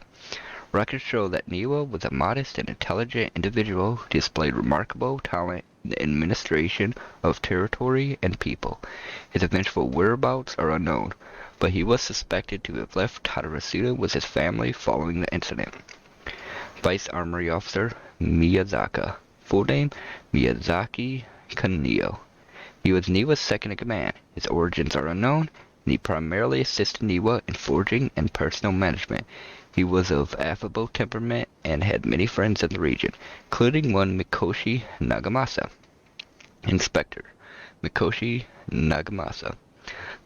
Records show that Niwa was a modest and intelligent individual who displayed remarkable talent in the administration of territory and people. His eventual whereabouts are unknown, but he was suspected to have left Tatarasuna with his family following the incident. Vice Armory Officer Miyazaka. Full name Miyazaki Kaneo. He was Niwa's second in command. His origins are unknown, and he primarily assisted Niwa in forging and personal management. He was of affable temperament and had many friends in the region, including one Mikoshi Nagamasa. Inspector Mikoshi Nagamasa,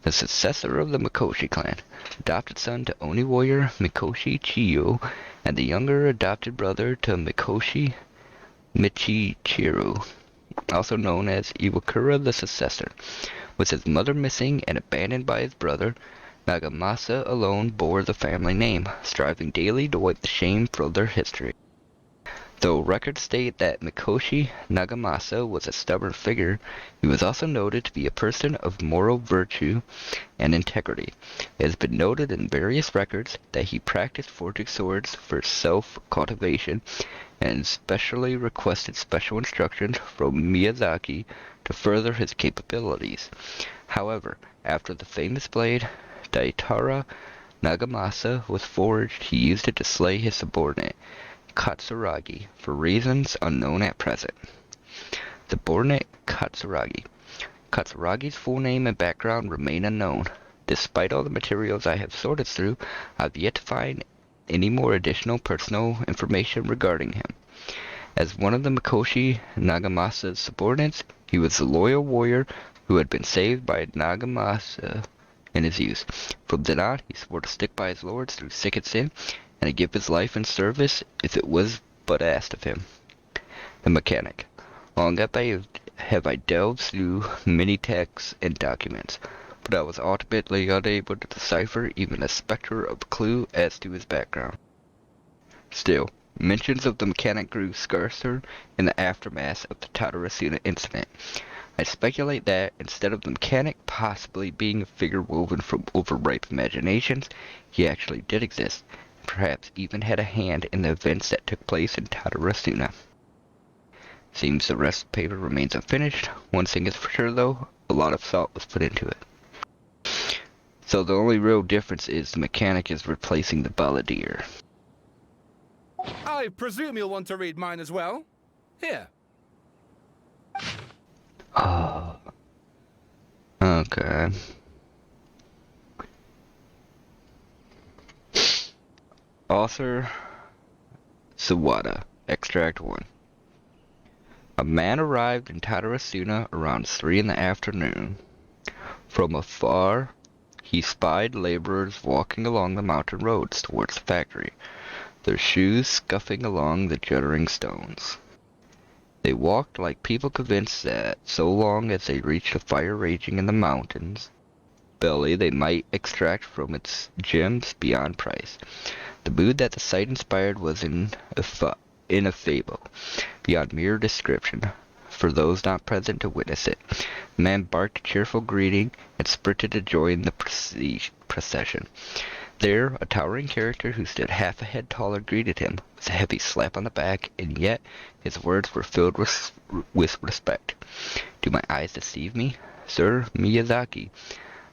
the successor of the Mikoshi clan, adopted son to Oni warrior Mikoshi Chiyo, and the younger adopted brother to Mikoshi Michichiru, also known as Iwakura the Successor. With his mother missing and abandoned by his brother, Nagamasa alone bore the family name, striving daily to wipe the shame from their history. Though records state that Mikoshi Nagamasa was a stubborn figure, he was also noted to be a person of moral virtue and integrity. It has been noted in various records that he practiced forging swords for self-cultivation and specially requested special instructions from Miyazaki to further his capabilities. However, after the famous blade Daitara Nagamasa was forged, he used it to slay his subordinate, Katsuragi, for reasons unknown at present. Subordinate Katsuragi. Katsuragi's full name and background remain unknown. Despite all the materials I have sorted through, I have yet to find any more additional personal information regarding him. As one of the Mikoshi Nagamasa's subordinates, he was a loyal warrior who had been saved by Nagamasa in his youth. From then on, he swore to stick by his lords through thick and thin, and to give his life in service if it was but asked of him. The mechanic. Long have I delved through many texts and documents, but I was ultimately unable to decipher even a specter of a clue as to his background. Still, Mentions of the mechanic grew scarcer in the aftermath of the Tatarasuna incident. I speculate that, instead of the mechanic possibly being a figure woven from overripe imaginations, he actually did exist, and perhaps even had a hand in the events that took place in Tatarasuna. Seems the rest of the paper remains unfinished. One thing is for sure though, a lot of thought was put into it. So the only real difference is the mechanic is replacing the balladeer. I presume you'll want to read mine as well. Here. Oh. Okay. Author Sawada, Extract 1. A man arrived in Tatarasuna around 3 in the afternoon. From afar, he spied laborers walking along the mountain roads towards the factory, their shoes scuffing along the juddering stones. They walked like people convinced that, so long as they reached a fire raging in the mountain's belly, they might extract from its gems beyond price. The mood that the sight inspired was ineffable, beyond mere description, for those not present to witness it. The man barked a cheerful greeting and sprinted to join the procession. There, a towering character who stood half a head taller greeted him with a heavy slap on the back, and yet his words were filled with respect. Do my eyes deceive me? Sir Miyazaki,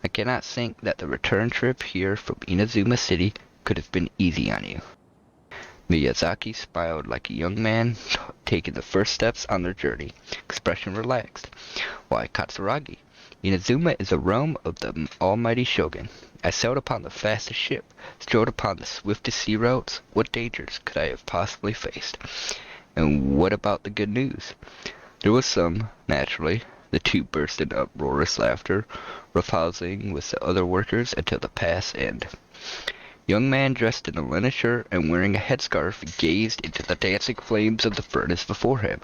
I cannot think that the return trip here from Inazuma City could have been easy on you. Miyazaki smiled like a young man taking the first steps on their journey, expression relaxed. Why, Katsuragi, Inazuma is a realm of the almighty Shogun. I sailed upon the fastest ship, strode upon the swiftest sea routes. What dangers could I have possibly faced? And what about the good news? There was some, naturally. The two burst into uproarious laughter, roughhousing with the other workers until the pass ended. Young man dressed in a linen shirt and wearing a headscarf gazed into the dancing flames of the furnace before him.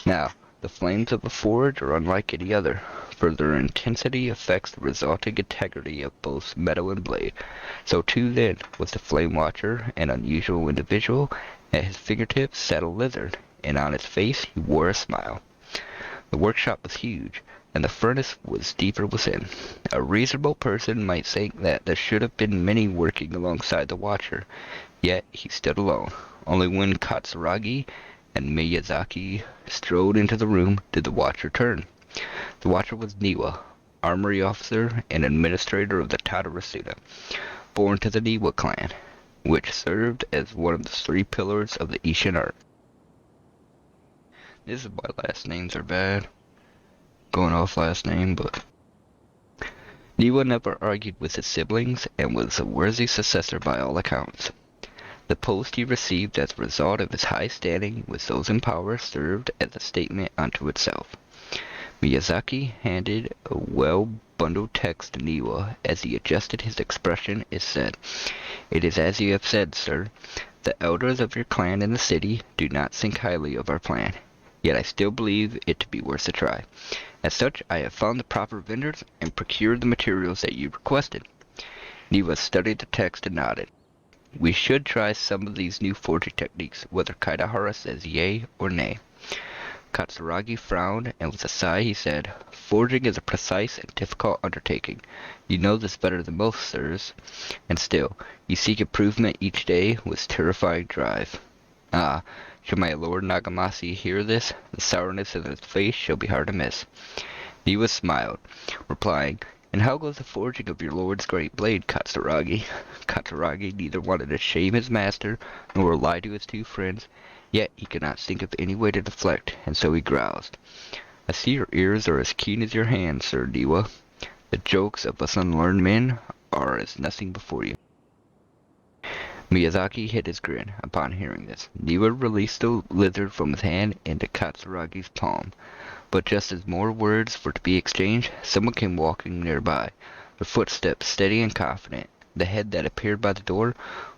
Now, the flames of a forge are unlike any other, for their intensity affects the resulting integrity of both metal and blade. So too then was the flame watcher, an unusual individual. At his fingertips sat a lizard, and on his face he wore a smile. The workshop was huge, and the furnace was deeper within. A reasonable person might think that there should have been many working alongside the watcher, yet he stood alone. Only when Katsuragi and Miyazaki strode into the room did the watcher turn. The watcher was Niwa, armory officer and administrator of the Tatarasuna, born to the Niwa clan, which served as one of the 3 pillars of the Ishin art. This is why last names are bad. Going off last name, but Niwa never argued with his siblings and was a worthy successor by all accounts. The post he received as a result of his high standing with those in power served as a statement unto itself. Miyazaki handed a well-bundled text to Niwa. As he adjusted his expression, it said, "It is as you have said, sir. The elders of your clan in the city do not think highly of our plan. Yet I still believe it to be worth a try. As such, I have found the proper vendors and procured the materials that you requested." Niwa studied the text and nodded. "We should try some of these new forging techniques, whether Kaidahara says yea or nay." Katsuragi frowned, and with a sigh he said, "Forging is a precise and difficult undertaking. You know this better than most, sirs. And still, you seek improvement each day with terrifying drive. Ah, should my lord Nagamasi hear this, the sourness in his face shall be hard to miss." Niwa smiled, replying, "And how goes the forging of your lord's great blade, Katsuragi?" Katsuragi neither wanted to shame his master, nor lie to his 2 friends, yet he could not think of any way to deflect, and so he groused. "I see your ears are as keen as your hands, Sir Niwa. The jokes of us unlearned men are as nothing before you." Miyazaki hid his grin upon hearing this. Niwa released the lizard from his hand into Katsuragi's palm. But just as more words were to be exchanged, someone came walking nearby, their footsteps steady and confident. The head that appeared by the door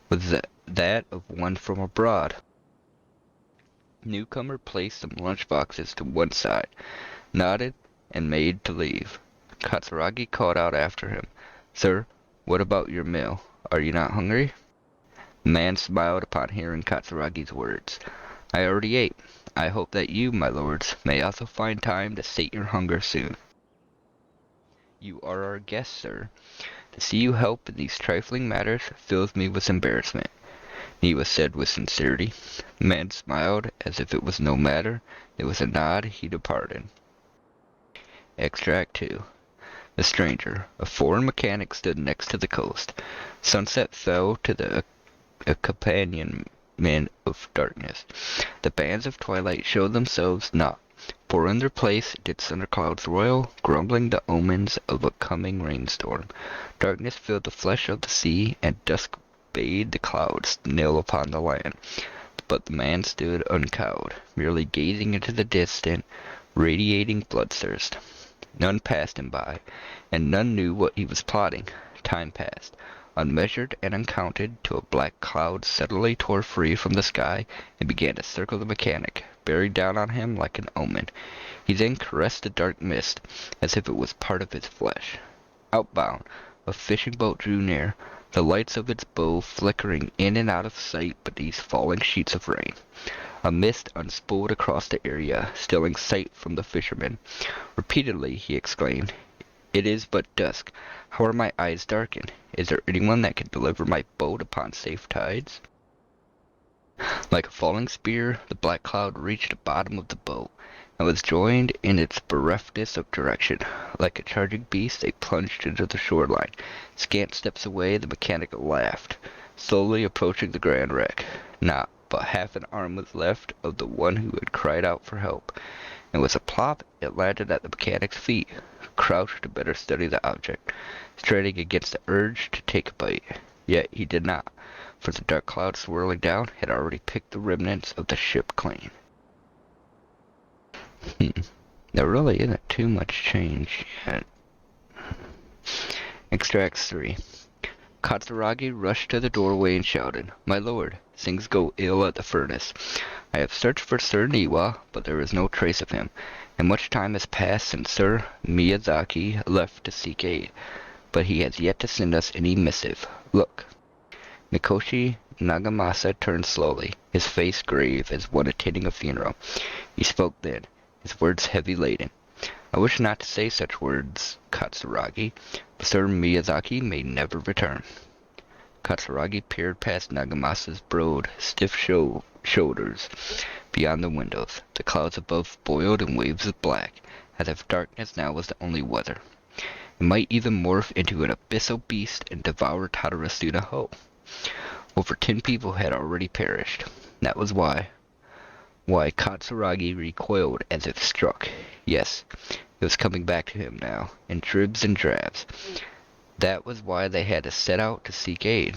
was that of one from abroad. Newcomer placed some lunch boxes to one side, nodded, and made to leave. Katsuragi called out after him, "Sir, what about your meal? Are you not hungry?" The man smiled upon hearing Katsuragi's words. I already ate. I hope that you, my lords, may also find time to sate your hunger soon. You are our guest, sir. To see you help in these trifling matters fills me with embarrassment, Niwa said with sincerity. The man smiled as if it was no matter. It was a nod. He departed. Extract 2. The stranger, a foreign mechanic, stood next to the coast. Sunset fell to the accompaniment of darkness. The bands of twilight showed themselves not, for in their place did thunderclouds roil, grumbling the omens of a coming rainstorm. Darkness filled the flesh of the sea, and dusk bade the clouds kneel upon the land. But the man stood uncowed, merely gazing into the distant, radiating bloodthirst. None passed him by, and none knew what he was plotting. Time passed, unmeasured and uncounted, till a black cloud suddenly tore free from the sky and began to circle the mechanic, bearing down on him like an omen. He then caressed the dark mist, as if it was part of his flesh. Outbound, a fishing boat drew near, the lights of its bow flickering in and out of sight beneath falling sheets of rain. A mist unspooled across the area, stealing sight from the fisherman. Repeatedly he exclaimed, "It is but dusk. How are my eyes darkened? Is there anyone that can deliver my boat upon safe tides?" Like a falling spear, the black cloud reached the bottom of the boat, and was joined in its bereftness of direction. Like a charging beast, they plunged into the shoreline. Scant steps away, the mechanic laughed, slowly approaching the grand wreck. Not but half an arm was left of the one who had cried out for help, and with a plop it landed at the mechanic's feet, who crouched to better study the object, straining against the urge to take a bite. Yet he did not, for the dark cloud swirling down had already picked the remnants of the ship clean. There really isn't too much change yet. Extracts 3. Katsuragi rushed to the doorway and shouted, "My lord, things go ill at the furnace. I have searched for Sir Niwa, but there is no trace of him, and much time has passed since Sir Miyazaki left to seek aid, but he has yet to send us any missive. Look." Mikoshi Nagamasa turned slowly, his face grave as one attending a funeral. He spoke then, his words heavy-laden. "I wish not to say such words, Katsuragi, but Sir Miyazaki may never return." Katsuragi peered past Nagamasa's broad, stiff shoulders beyond the windows. The clouds above boiled in waves of black, as if darkness now was the only weather. It might even morph into an abyssal beast and devour Tadarasuna whole. Over 10 people had already perished. That was why Katsuragi recoiled as if struck. Yes, it was coming back to him now, in dribs and drabs. That was why they had to set out to seek aid.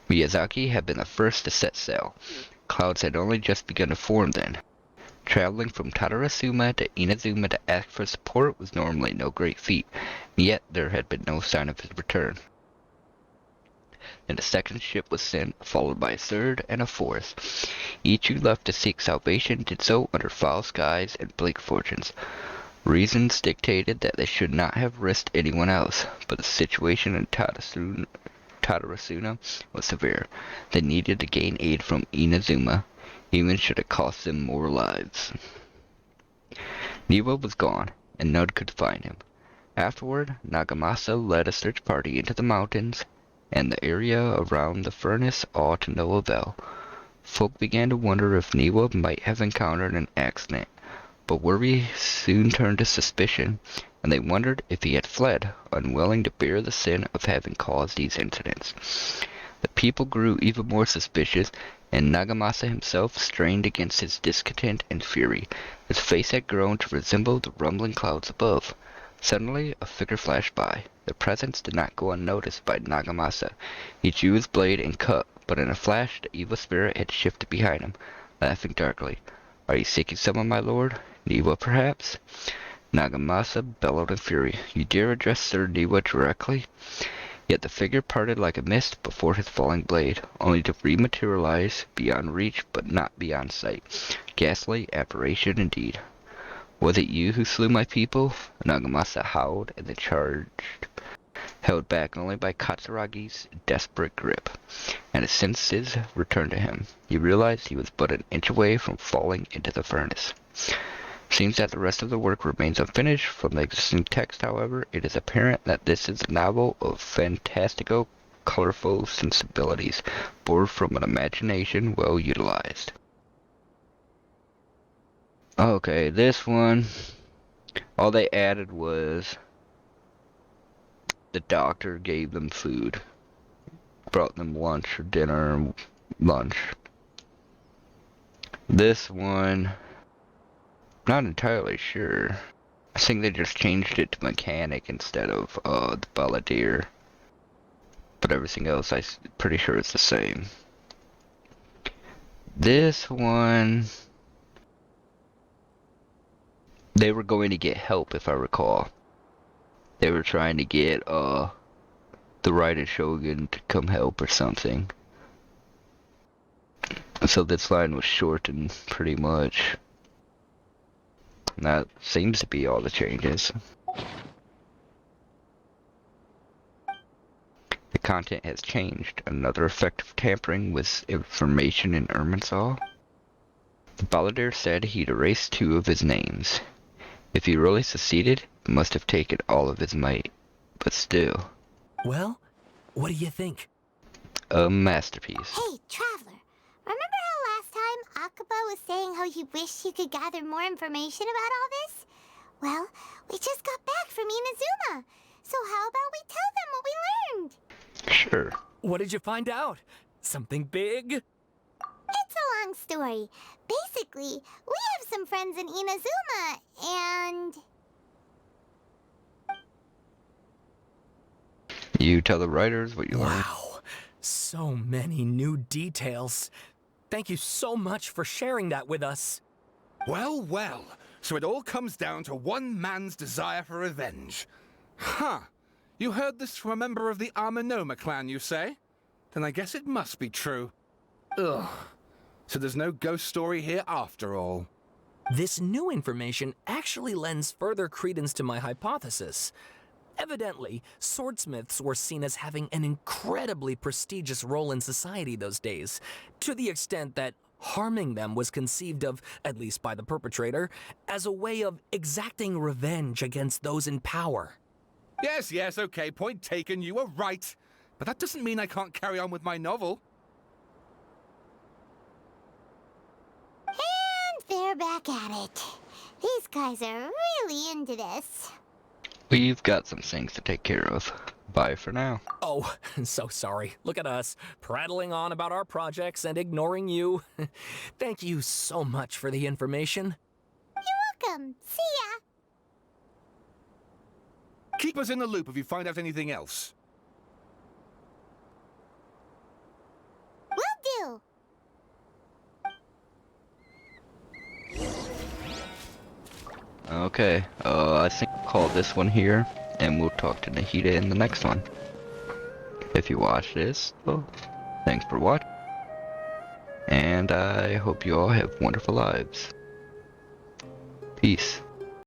Miyazaki had been the first to set sail. Clouds had only just begun to form then. Traveling from Tadarasuma to Inazuma to ask for support was normally no great feat, and yet there had been no sign of his return. Then a second ship was sent, followed by a third and a fourth. Each who left to seek salvation did so under foul skies and bleak fortunes. Reasons dictated that they should not have risked anyone else, but the situation in Tadarasuna was severe. They needed to gain aid from Inazuma, even should it cost them more lives. Niwa was gone, and none could find him. Afterward, Nagamasa led a search party into the mountains and the area around the furnace, all to no avail. Folk began to wonder if Niwa might have encountered an accident, but worry soon turned to suspicion, and they wondered if he had fled, unwilling to bear the sin of having caused these incidents. The people grew even more suspicious, and Nagamasa himself strained against his discontent and fury. His face had grown to resemble the rumbling clouds above. Suddenly, a figure flashed by. The presence did not go unnoticed by Nagamasa. He drew his blade and cut, but in a flash the evil spirit had shifted behind him, laughing darkly. "Are you seeking someone, my lord? Niwa, perhaps?" Nagamasa bellowed in fury. "You dare address Sir Niwa directly?" Yet the figure parted like a mist before his falling blade, only to rematerialize beyond reach but not beyond sight. Ghastly aberration indeed. "Was it you who slew my people?" Nagamasa howled, and the charge held back only by Katsuragi's desperate grip. and his senses returned to him. He realized he was but an inch away from falling into the furnace. Seems that the rest of the work remains unfinished. From the existing text, however, it is apparent that this is a novel of fantastical, colorful sensibilities, born from an imagination well utilized. Okay, this one, all they added was the doctor gave them food, brought them lunch or dinner or lunch. This one, not entirely sure. I think they just changed it to mechanic instead of the balladeer. But everything else, I'm pretty sure it's the same. This one, they were going to get help, if I recall. They were trying to get the Raiden Shogun to come help or something. So this line was shortened pretty much. And that seems to be all the changes. The content has changed. Another effect of tampering with information in Irminsul. The balladeer said he'd erased 2 of his names. If he really succeeded, it must have taken all of his might. But still. Well, what do you think? A masterpiece. Hey, Traveler. Remember how last time Akaba was saying how he wished he could gather more information about all this? Well, we just got back from Inazuma. So how about we tell them what we learned? Sure. What did you find out? Something big? It's a long story. Basically, we have some friends in Inazuma, and... You tell the writers what you learned. Wow, so many new details. Thank you so much for sharing that with us. Well, well. So it all comes down to one man's desire for revenge. Huh. You heard this from a member of the Armanoma clan, you say? Then I guess it must be true. Ugh. So there's no ghost story here after all. This new information actually lends further credence to my hypothesis. Evidently, swordsmiths were seen as having an incredibly prestigious role in society those days, to the extent that harming them was conceived of, at least by the perpetrator, as a way of exacting revenge against those in power. Yes, okay, point taken, you were right. But that doesn't mean I can't carry on with my novel. And they're back at it. These guys are really into this. We've got some things to take care of. Bye for now. Oh, so sorry. Look at us, prattling on about our projects and ignoring you. Thank you so much for the information. You're welcome. See ya. Keep us in the loop if you find out anything else. Will do. Okay, I think I'll call this one here, and we'll talk to Nahida in the next one. If you watch this, well, thanks for watching, and I hope you all have wonderful lives. Peace.